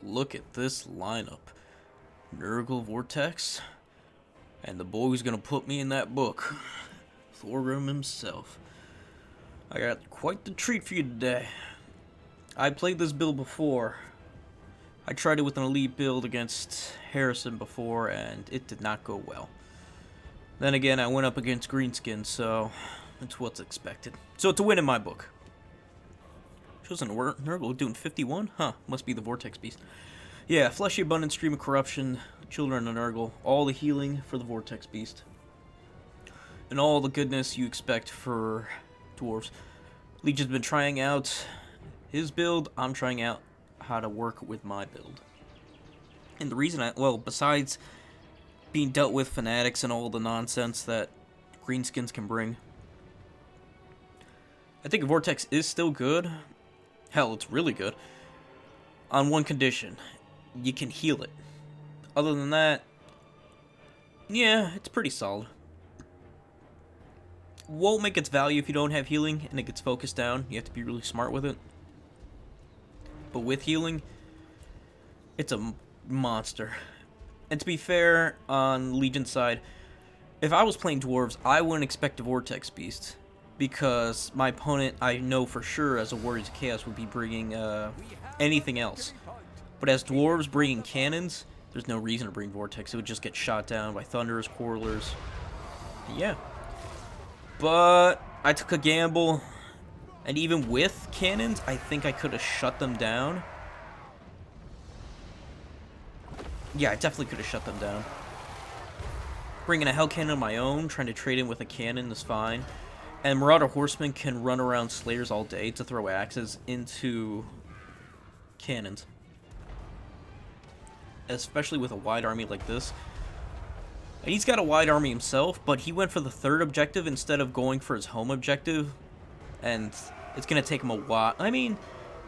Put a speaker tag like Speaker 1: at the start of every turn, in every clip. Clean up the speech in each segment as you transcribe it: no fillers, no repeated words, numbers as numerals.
Speaker 1: look at this lineup. Nurgle Vortex, and the boy who's gonna put me in that book, Thorgrim himself. I got quite the treat for you today. I played this build before. I tried it with an elite build against Harrison before, and it did not go well. Then again, I went up against Greenskin, so it's what's expected. So it's a win in my book. Chosen Nurgle doing 51? Huh, must be the Vortex Beast. Yeah, Fleshy Abundance, Stream of Corruption, Children of Nurgle, all the healing for the Vortex Beast. And all the goodness you expect for Dwarves. Legion's been trying out his build, I'm trying out how to work with my build. And the reason well, besides being dealt with fanatics and all the nonsense that greenskins can bring, I think Vortex is still good. Hell, it's really good. On one condition. You can heal it. Other than that, yeah, it's pretty solid. Won't make its value if you don't have healing and it gets focused down. You have to be really smart with it. But with healing, it's a monster. And to be fair, on Legion's side, if I was playing Dwarves, I wouldn't expect a Vortex Beast. Because my opponent, I know for sure, as a Warriors of Chaos, would be bringing anything else. But as Dwarves bringing cannons, there's no reason to bring Vortex. It would just get shot down by Thunderers, Quarrelers. Yeah. But I took a gamble. And even with cannons, I think I could have shut them down. Yeah, I definitely could have shut them down. Bringing a Hell Cannon of my own, trying to trade in with a cannon is fine. And Marauder Horsemen can run around Slayers all day to throw axes into cannons. Especially with a wide army like this. And he's got a wide army himself, but he went for the third objective instead of going for his home objective. And it's going to take him a while. I mean,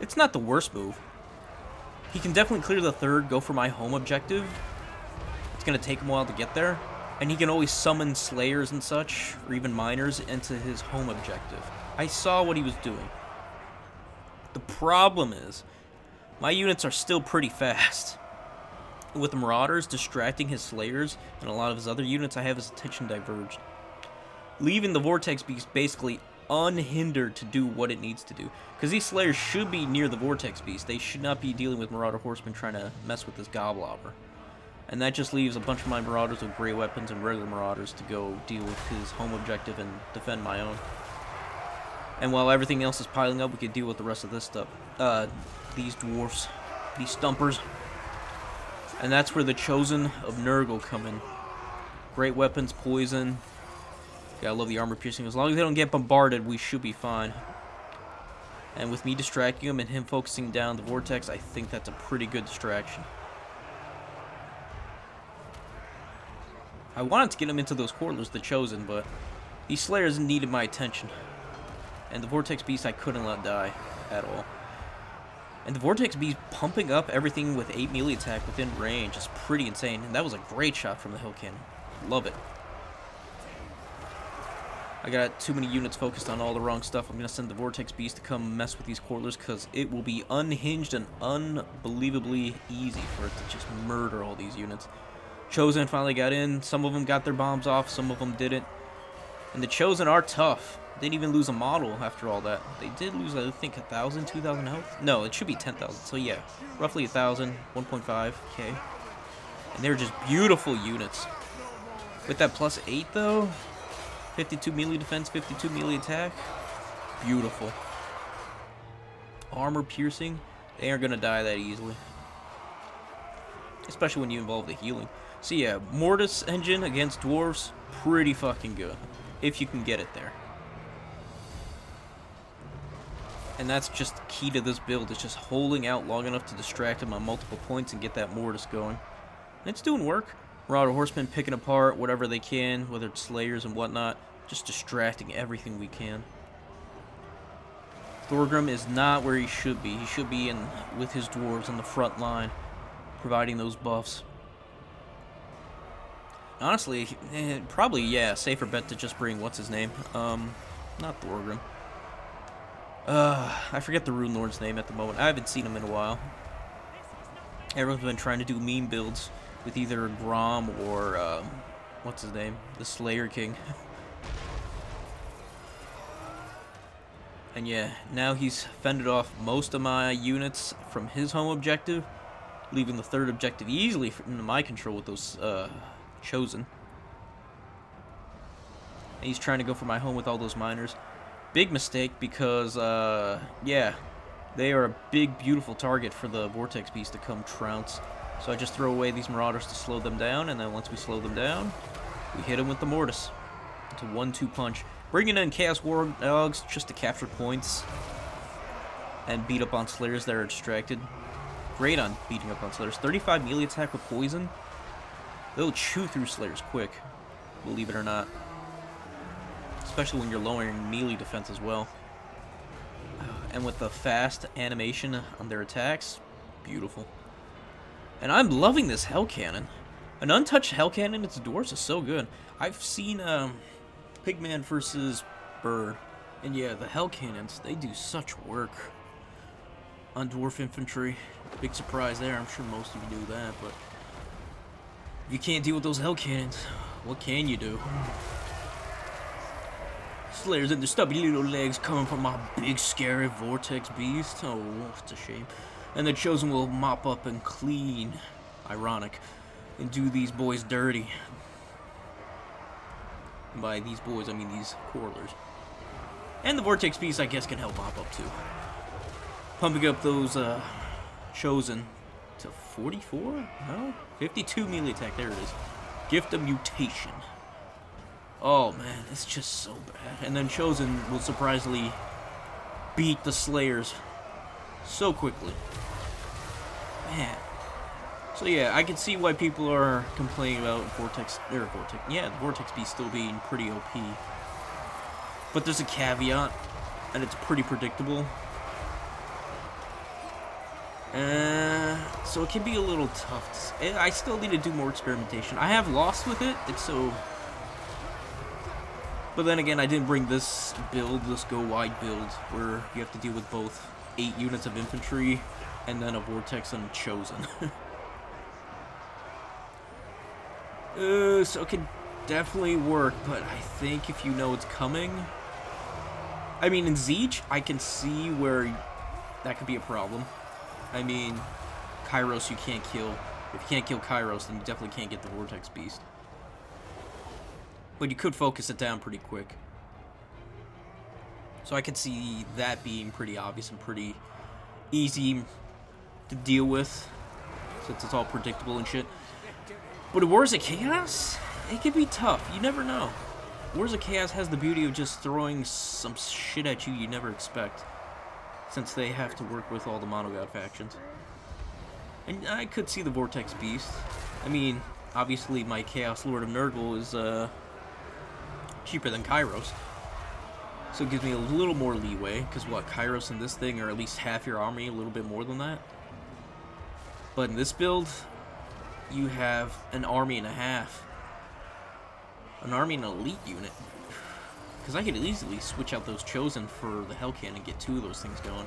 Speaker 1: it's not the worst move. He can definitely clear the third, go for my home objective. It's going to take him a while to get there. And he can always summon Slayers and such, or even Miners, into his home objective. I saw what he was doing. The problem is, my units are still pretty fast. With the Marauders distracting his Slayers and a lot of his other units, I have his attention diverged. Leaving the Vortex Beast basically unhindered to do what it needs to do. Because these Slayers should be near the Vortex Beast. They should not be dealing with Marauder Horsemen trying to mess with this Goblobber. And that just leaves a bunch of my Marauders with great weapons and regular Marauders to go deal with his home objective and defend my own. And while everything else is piling up, we can deal with the rest of this stuff. These Dwarfs. These Stumpers. And that's where the Chosen of Nurgle come in. Great weapons, poison. Yeah, I love the armor piercing. As long as they don't get bombarded, we should be fine. And with me distracting him and him focusing down the Vortex, I think that's a pretty good distraction. I wanted to get him into those Quarrelers, the Chosen, but these Slayers needed my attention. And the Vortex Beast I couldn't let die at all. And the Vortex Beast pumping up everything with 8 melee attack within range is pretty insane. And that was a great shot from the Hill Cannon. Love it. I got too many units focused on all the wrong stuff. I'm going to send the Vortex Beast to come mess with these Quarrelers because it will be unhinged and unbelievably easy for it to just murder all these units. Chosen finally got in. Some of them got their bombs off. Some of them didn't. And the Chosen are tough. They didn't even lose a model after all that. They did lose, I think, 1,000, 2,000 health? No, it should be 10,000. So yeah, roughly 1,000, 1.5k. And they're just beautiful units. With that plus 8, though, 52 melee defense, 52 melee attack. Beautiful. Armor piercing. They aren't going to die that easily. Especially when you involve the healing. So yeah, Mortis engine against Dwarves, pretty fucking good. If you can get it there. And that's just the key to this build. It's just holding out long enough to distract him on multiple points and get that Mortis going. And it's doing work. Marauder Horsemen picking apart whatever they can, whether it's Slayers and whatnot. Just distracting everything we can. Thorgrim is not where he should be. He should be in with his Dwarves on the front line, providing those buffs. Honestly, probably, yeah, safer bet to just bring, what's his name? Not Thorgrim. I forget the Rune Lord's name at the moment. I haven't seen him in a while. Everyone's been trying to do meme builds with either Grom or, what's his name? The Slayer King. And yeah, now he's fended off most of my units from his home objective, leaving the third objective easily into my control with those, Chosen. And he's trying to go for my home with all those miners. Big mistake because, yeah, they are a big, beautiful target for the Vortex Beast to come trounce. So I just throw away these Marauders to slow them down, and then once we slow them down, we hit them with the Mortis. It's a 1-2 punch. Bringing in Chaos War Dogs just to capture points and beat up on Slayers that are distracted. Great on beating up on Slayers. 35 melee attack with poison. They'll chew through Slayers quick, believe it or not. Especially when you're lowering melee defense as well. And with the fast animation on their attacks, beautiful. And I'm loving this Hell Cannon. An untouched Hell Cannon into Dwarfs is so good. I've seen Pigman versus Bird. And yeah, the Hell Cannons, they do such work on Dwarf Infantry. Big surprise there, I'm sure most of you knew that, but if you can't deal with those Hell Cannons, what can you do? Slayers and their stubby little legs coming from my big scary Vortex Beast. Oh, it's a shame. And the Chosen will mop up and clean, ironic, and do these boys dirty. And by these boys, I mean these Quarrelers. And the Vortex Beast, I guess, can help mop up too. Pumping up those Chosen to 44? No? 52 melee attack, there it is. Gift of Mutation. Oh man, it's just so bad. And then Chosen will surprisingly beat the Slayers so quickly. Man. So yeah, I can see why people are complaining about the Vortex Beast still being pretty OP. But there's a caveat, and it's pretty predictable. So it can be a little tough. I still need to do more experimentation. I have lost with it. It's so... But then again, I didn't bring this build, this go-wide build, where you have to deal with both 8 units of infantry and then a Vortex and Chosen. So it can definitely work, but I think if you know it's coming... I mean, in Siege, I can see where that could be a problem. I mean, Kairos you can't kill. If you can't kill Kairos, then you definitely can't get the Vortex Beast. But you could focus it down pretty quick. So I could see that being pretty obvious and pretty easy to deal with, since it's all predictable and shit. But in Wars of Chaos, it can be tough. You never know. Wars of Chaos has the beauty of just throwing some shit at you never expect, since they have to work with all the Monogod factions. And I could see the Vortex Beast. I mean, obviously my Chaos Lord of Nurgle is, cheaper than Kairos. So it gives me a little more leeway, because what, Kairos and this thing are at least half your army, a little bit more than that. But in this build, you have an army and a half. An army and an elite unit. Because I could easily switch out those Chosen for the Hell Cannon and get 2 of those things going.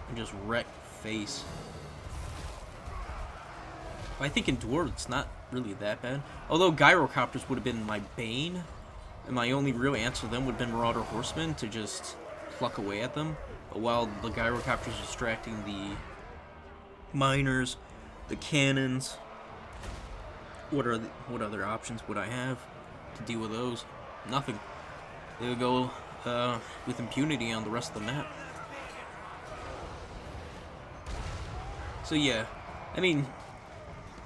Speaker 1: And just wreck face. I think in Dwarves it's not really that bad. Although Gyrocopters would have been my bane. And my only real answer to them would have been Marauder Horsemen to just pluck away at them. But while the Gyrocopters are distracting the miners, the cannons, what other options would I have to deal with those? Nothing. They would go with impunity on the rest of the map. So yeah, I mean,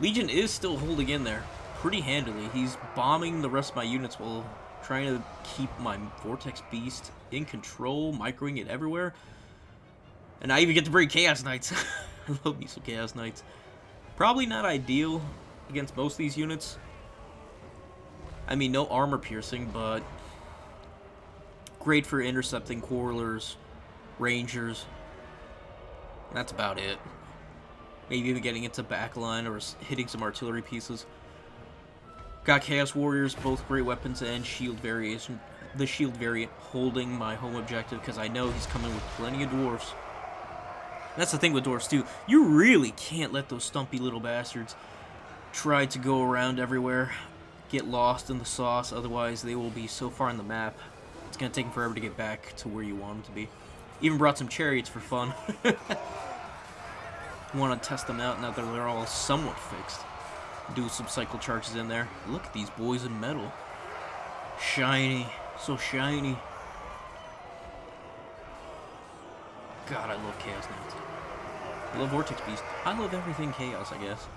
Speaker 1: Legion is still holding in there pretty handily. He's bombing the rest of my units while trying to keep my Vortex Beast in control, microing it everywhere. And I even get to bring Chaos Knights. I love me some Chaos Knights. Probably not ideal against most of these units. I mean, no armor piercing, but great for intercepting Quarrelers, Rangers. That's about it. Maybe even getting into backline or hitting some artillery pieces. Got Chaos Warriors, both great weapons and shield variation. The shield variant holding my home objective because I know he's coming with plenty of Dwarfs. That's the thing with Dwarfs, too. You really can't let those stumpy little bastards try to go around everywhere, get lost in the sauce, otherwise they will be so far on the map, it's going to take them forever to get back to where you want them to be. Even brought some chariots for fun. Want to test them out now that they're all somewhat fixed. Do some cycle charges in there. Look at these boys in metal. Shiny. So shiny. God, I love Chaos Knights. I love Vortex Beast. I love everything Chaos, I guess.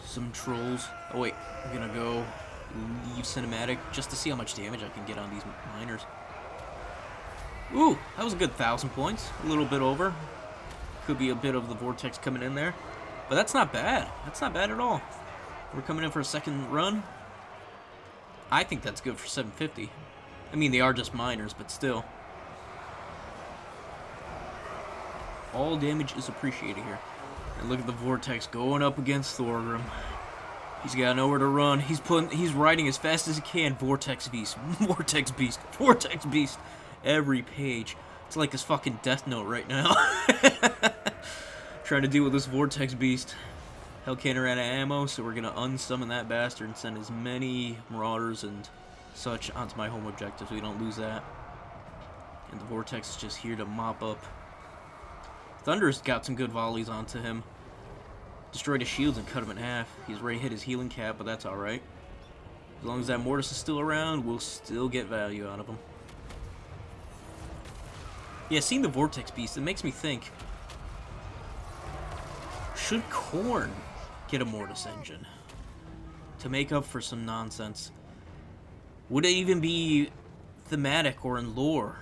Speaker 1: Some trolls. Oh wait, I'm gonna go leave cinematic just to see how much damage I can get on these miners. Ooh, that was a good 1,000 points. A little bit over. Could be a bit of the Vortex coming in there. But that's not bad. That's not bad at all. We're coming in for a second run. I think that's good for 750. I mean, they are just miners, but still. All damage is appreciated here. And look at the Vortex going up against Thorgrim. He's got nowhere to run. He's riding as fast as he can. Vortex Beast. Vortex Beast. Vortex Beast. Every page. It's like his fucking Death Note right now. Trying to deal with this Vortex Beast. Hellcannon ran out of ammo, so we're gonna unsummon that bastard and send as many Marauders and such onto my home objective so we don't lose that. And the Vortex is just here to mop up. Thunder's got some good volleys onto him. Destroyed his shields and cut him in half. He's ready to hit his healing cap, but that's alright. As long as that Mortis is still around, we'll still get value out of him. Yeah, seeing the Vortex Beast, it makes me think, should Khorne get a Mortis engine to make up for some nonsense? Would it even be thematic or in lore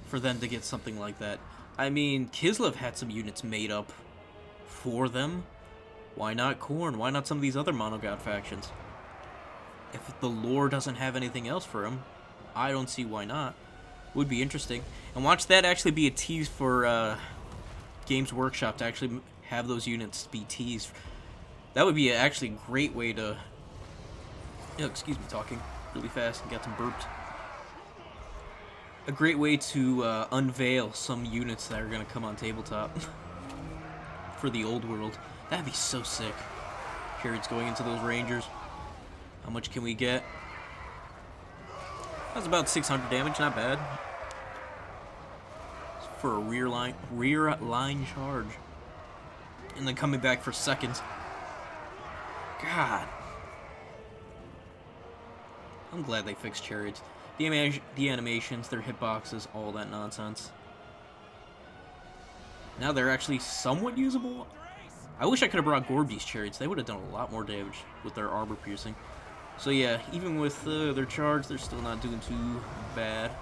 Speaker 1: for them to get something like that? I mean, Kislev had some units made up for them. Why not Khorne? Why not some of these other monogod factions? If the lore doesn't have anything else for him, I don't see why not. Would be interesting. And watch that actually be a tease for Games Workshop to actually have those units be teased. That would be actually a great way to... Oh, excuse me, talking really fast and got some burped. A great way to unveil some units that are going to come on tabletop for the old world. That'd be so sick. Chariots going into those Rangers. How much can we get? That's about 600 damage, not bad. For a rear line charge. And then coming back for seconds. God. I'm glad they fixed chariots. The animations, their hitboxes, all that nonsense. Now they're actually somewhat usable. I wish I could have brought Gore Beast chariots. They would have done a lot more damage with their armor piercing. So yeah, even with their charge, they're still not doing too bad.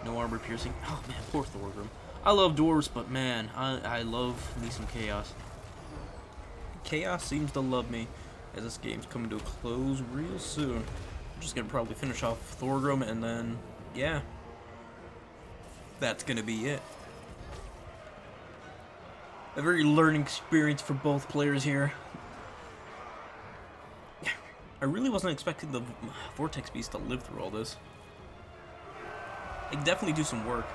Speaker 1: No armor piercing. Oh man, poor Thorgrim. I love Dwarves, but man, I love me some Chaos. Chaos seems to love me as this game's coming to a close real soon. I'm just gonna probably finish off Thorgrim and then, yeah, that's gonna be it. A very learning experience for both players here. I really wasn't expecting the Vortex Beast to live through all this. They can definitely do some work.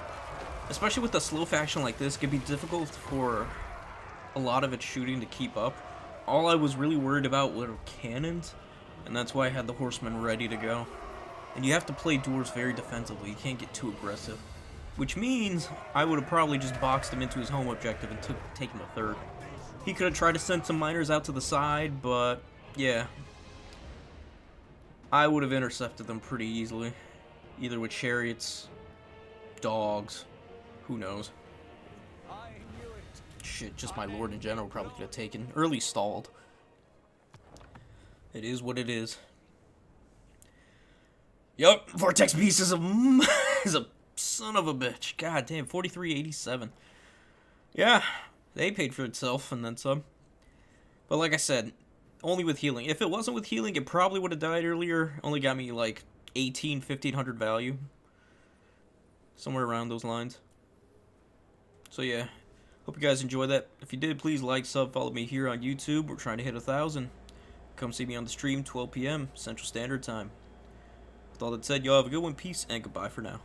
Speaker 1: Especially with a slow faction like this, it can be difficult for a lot of its shooting to keep up. All I was really worried about were cannons, and that's why I had the horsemen ready to go. And you have to play Dwarves very defensively, you can't get too aggressive. Which means I would have probably just boxed him into his home objective and taken a third. He could have tried to send some miners out to the side, but yeah. I would have intercepted them pretty easily. Either with chariots, dogs, who knows. Shit, just my lord in general probably could have taken. Early stalled. It is what it is. Yup, Vortex Beast is a son of a bitch. God damn, 4387. Yeah, they paid for itself and then some. But like I said, only with healing. If it wasn't with healing, it probably would have died earlier. Only got me like 1500 value. Somewhere around those lines. So yeah, hope you guys enjoyed that. If you did, please like, sub, follow me here on YouTube. We're trying to hit 1,000. Come see me on the stream, 12 p.m. Central Standard Time. With all that said, y'all have a good one. Peace and goodbye for now.